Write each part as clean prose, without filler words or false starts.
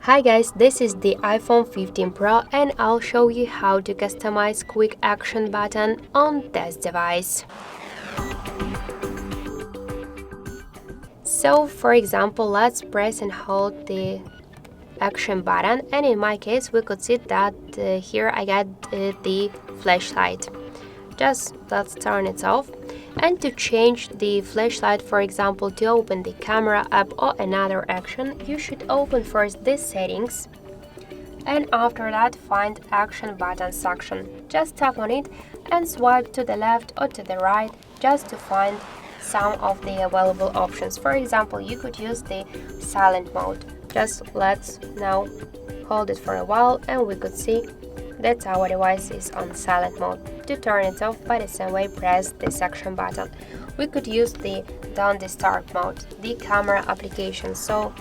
Hi guys, this is the iPhone 15 Pro and I'll show you how to customize quick action button on this device. So for example, let's press and hold the action button, and in my case we could see that here I got the flashlight. Just let's turn it off. And to change the flashlight, for example, to open the camera app or another action, you should open first this settings, and after that find action button section. Just tap on it and swipe to the left or to the right just to find some of the available options. For example, you could use the silent mode. Just let's now hold it for a while and we could see that our device is on silent mode. To turn it off, by the same way, press this action button. We could use the don't disturb mode, the camera application. So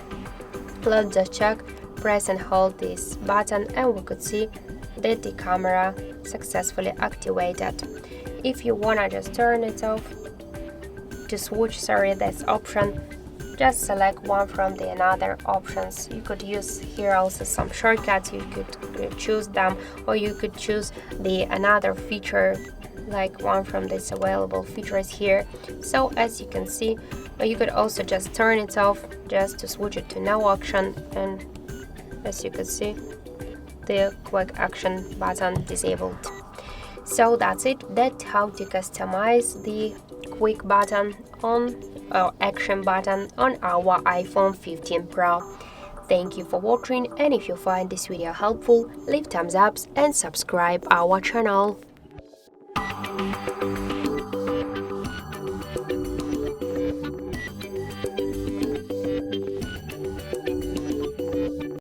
let's just check, press and hold this button and we could see that the camera successfully activated. If you wanna just turn it off, to switch this option, just select one from the another options. You could use here also some shortcuts, you could choose them, or you could choose the another feature, like one from this available features here. So as you can see, you could also just turn it off just to switch it to no option, and as you can see, the quick action button disabled. So that's it. That's how to customize the quick button on action button on our iPhone 15 Pro. Thank you for watching, and if you find this video helpful, leave thumbs up and subscribe our channel.